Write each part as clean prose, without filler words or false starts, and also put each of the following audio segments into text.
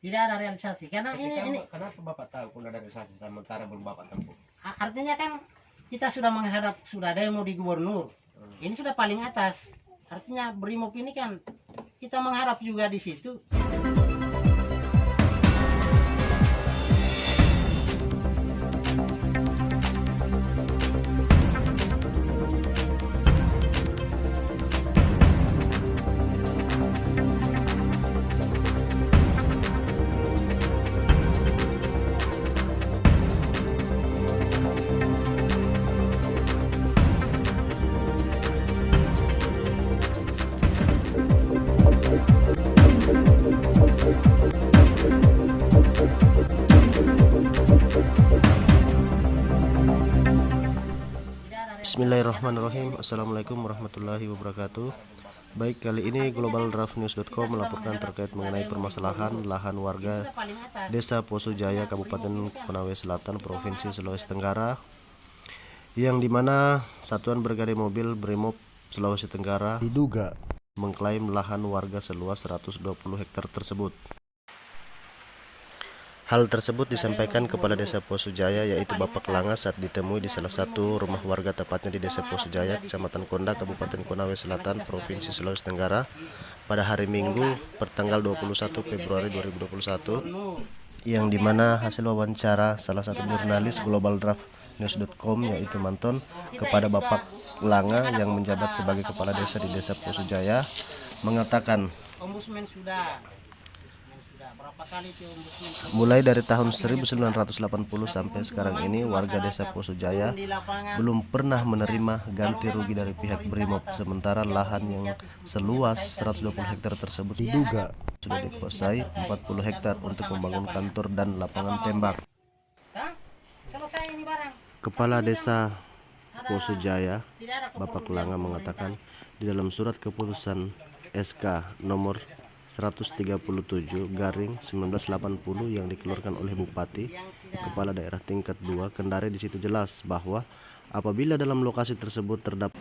Tidak ada realisasi karena ini Kenapa Bapak tahu kalau ada realisasi sementara belum Bapak tempuh? artinya kan kita sudah menghadap, sudah demo di gubernur. Ini sudah paling atas. Artinya Brimob ini kan kita mengharap juga di situ. Bismillahirrahmanirrahim. Assalamualaikum warahmatullahi wabarakatuh. Baik, kali ini globaldraftnews.com melaporkan terkait mengenai permasalahan lahan warga Desa Poso Jaya, Kabupaten Konawe Selatan, Provinsi Sulawesi Tenggara, yang dimana Satuan Brigade Mobil Brimob Sulawesi Tenggara diduga mengklaim lahan warga seluas 120 hektar tersebut. Hal tersebut disampaikan Kepala Desa Poso Jaya, yaitu Bapak Langa, saat ditemui di salah satu rumah warga, tepatnya di Desa Poso Jaya, Kecamatan Konda, Kabupaten Konawe Selatan, Provinsi Sulawesi Tenggara, pada hari Minggu pertanggal 21 Februari 2021, yang dimana hasil wawancara salah satu jurnalis globaldraftnews.com, yaitu Manton, kepada Bapak Langa yang menjabat sebagai Kepala Desa di Desa Poso Jaya, mengatakan mulai dari tahun 1980 sampai sekarang ini warga Desa Poso Jaya belum pernah menerima ganti rugi dari pihak Brimob, sementara lahan yang seluas 120 hektar tersebut diduga sudah dikuasai 40 hektar untuk membangun kantor dan lapangan tembak. Kepala Desa Poso Jaya, Bapak Langa, mengatakan di dalam surat keputusan SK nomor 137/1980 yang dikeluarkan oleh Bupati Kepala Daerah tingkat 2 Kendari, di situ jelas bahwa apabila dalam lokasi tersebut terdapat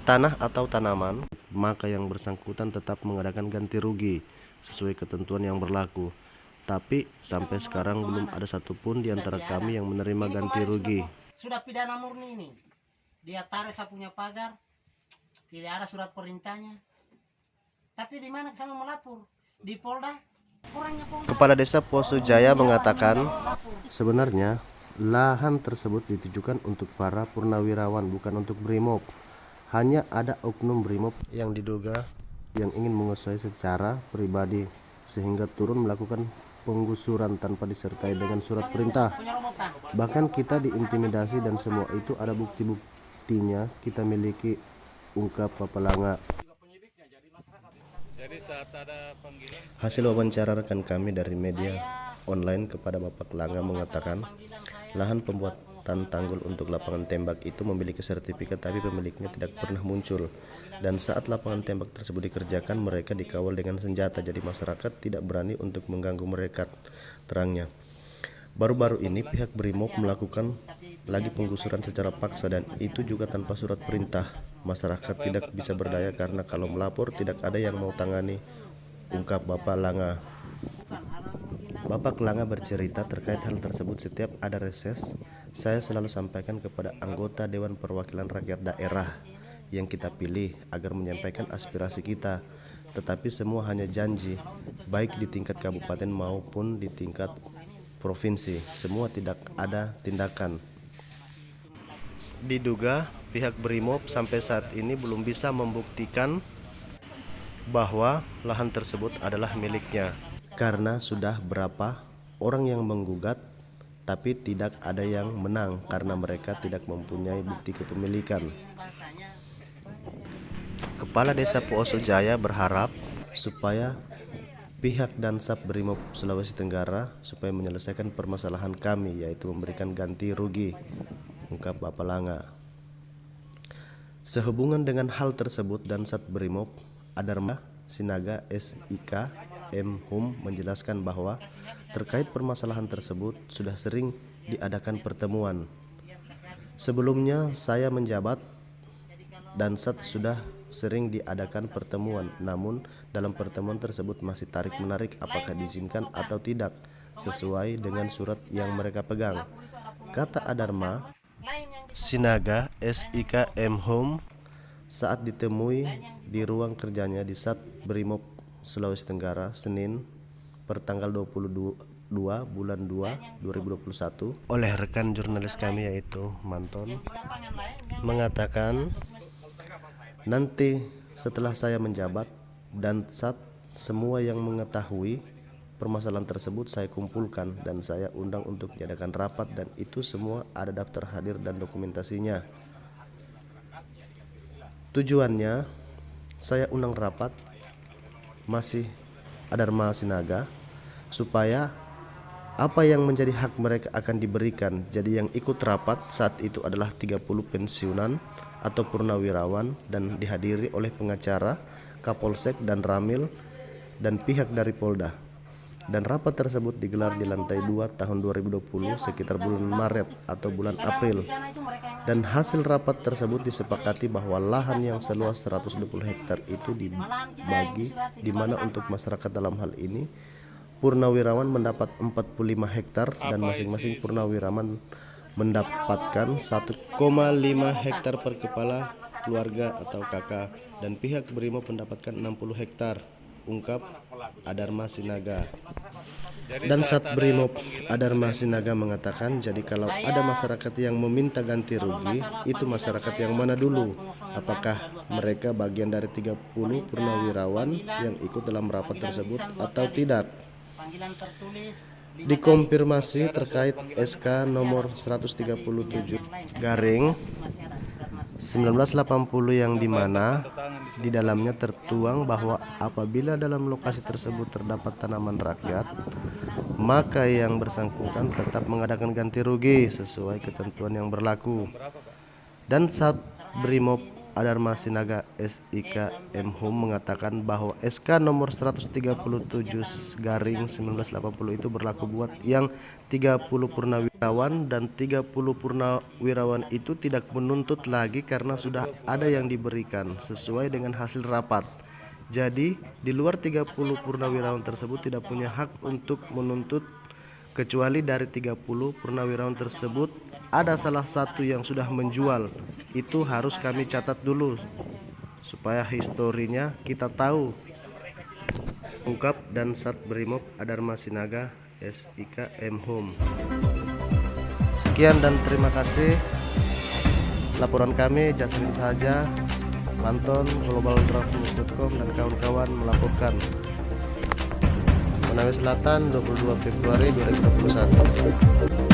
tanah atau tanaman, maka yang bersangkutan tetap mengadakan ganti rugi sesuai ketentuan yang berlaku. Tapi sampai sekarang belum ada satupun di antara kami yang menerima ganti rugi. Sudah pidana murni ini. Dia tarik saya punya pagar, tidak ada surat perintahnya. Tapi di mana kami melapor? Di Polda? Kurangnya Polda. Kepala Desa Poso Jaya mengatakan sebenarnya lahan tersebut ditujukan untuk para purnawirawan, bukan untuk Brimob. Hanya ada oknum Brimob yang diduga yang ingin menguasai secara pribadi, sehingga turun melakukan penggusuran tanpa disertai dengan surat perintah. Bahkan kita diintimidasi dan semua itu ada bukti-buktinya kita miliki, ungkap Bapak Langa. Hasil wawancara rekan kami dari media online kepada Bapak Langa mengatakan lahan pembuatan tanggul untuk lapangan tembak itu memiliki sertifikat, tapi pemiliknya tidak pernah muncul, dan saat lapangan tembak tersebut dikerjakan mereka dikawal dengan senjata, jadi masyarakat tidak berani untuk mengganggu mereka, terangnya. Baru-baru ini pihak Brimob melakukan lagi penggusuran secara paksa, dan itu juga tanpa surat perintah. Masyarakat tidak bisa berdaya karena kalau melapor tidak ada yang mau tangani, ungkap Bapak Langa. Bapak Langa bercerita terkait hal tersebut, setiap ada reses saya selalu sampaikan kepada anggota Dewan Perwakilan Rakyat Daerah yang kita pilih agar menyampaikan aspirasi kita, tetapi semua hanya janji, baik di tingkat kabupaten maupun di tingkat provinsi, semua tidak ada tindakan. Diduga pihak Brimob sampai saat ini belum bisa membuktikan bahwa lahan tersebut adalah miliknya, karena sudah berapa orang yang menggugat tapi tidak ada yang menang karena mereka tidak mempunyai bukti kepemilikan. Kepala Desa Poso Jaya berharap supaya pihak Dansap Brimob Sulawesi Tenggara supaya menyelesaikan permasalahan kami, yaitu memberikan ganti rugi, ungkap Bapak Langa. Sehubungan dengan hal tersebut, Dansat Brimob Adarma Sinaga SIK M.Hum menjelaskan bahwa terkait permasalahan tersebut sudah sering diadakan pertemuan. Sebelumnya saya menjabat, Dansat sudah sering diadakan pertemuan, namun dalam pertemuan tersebut masih tarik-menarik apakah diizinkan atau tidak sesuai dengan surat yang mereka pegang. Kata Adarma Sinaga SIKM Home saat ditemui di ruang kerjanya di Sat Brimob Sulawesi Tenggara Senin pertanggal 22 bulan 2 2021 oleh rekan jurnalis kami yaitu Manton mengatakan, nanti setelah saya menjabat dan saat semua yang mengetahui permasalahan tersebut saya kumpulkan dan saya undang untuk diadakan rapat dan itu semua ada daftar hadir dan dokumentasinya. Tujuannya saya undang rapat masih Adarma Sinaga supaya apa yang menjadi hak mereka akan diberikan. Jadi yang ikut rapat saat itu adalah 30 pensiunan atau purnawirawan dan dihadiri oleh pengacara, Kapolsek dan Ramil dan pihak dari Polda. Dan rapat tersebut digelar di lantai 2 tahun 2020 sekitar bulan Maret atau bulan April. Dan hasil rapat tersebut disepakati bahwa lahan yang seluas 120 hektar itu dibagi di mana untuk masyarakat dalam hal ini purnawirawan mendapat 45 hektar dan masing-masing purnawirawan mendapatkan 1,5 hektar per kepala keluarga atau kakak dan pihak Brimob mendapatkan 60 hektar, ungkap Adarma Sinaga. Dan Sat Brimob Adarma Sinaga mengatakan, jadi kalau ada masyarakat yang meminta ganti rugi, itu masyarakat yang mana dulu? Apakah mereka bagian dari 30 purnawirawan yang ikut dalam rapat tersebut atau tidak? Dikonfirmasi terkait SK nomor 137 garing 1980 yang dimana di dalamnya tertuang bahwa apabila dalam lokasi tersebut terdapat tanaman rakyat, maka yang bersangkutan tetap mengadakan ganti rugi sesuai ketentuan yang berlaku. Dan Sat Brimob Adarma Sinaga SIKM Home mengatakan bahwa SK nomor 137 garing 1980 itu berlaku buat yang 30 purnawirawan dan 30 purnawirawan itu tidak menuntut lagi karena sudah ada yang diberikan sesuai dengan hasil rapat. Jadi di luar 30 purnawirawan tersebut tidak punya hak untuk menuntut kecuali dari 30 purnawirawan tersebut ada salah satu yang sudah menjual. Itu harus kami catat dulu supaya historinya kita tahu, ungkap dan Sat Brimob Adarma Sinaga SIKM Home. Sekian dan terima kasih laporan kami. Jasmin saja, Manton, globaldraftnews.com dan kawan-kawan melaporkan. Konawe Selatan 22 Februari 2021.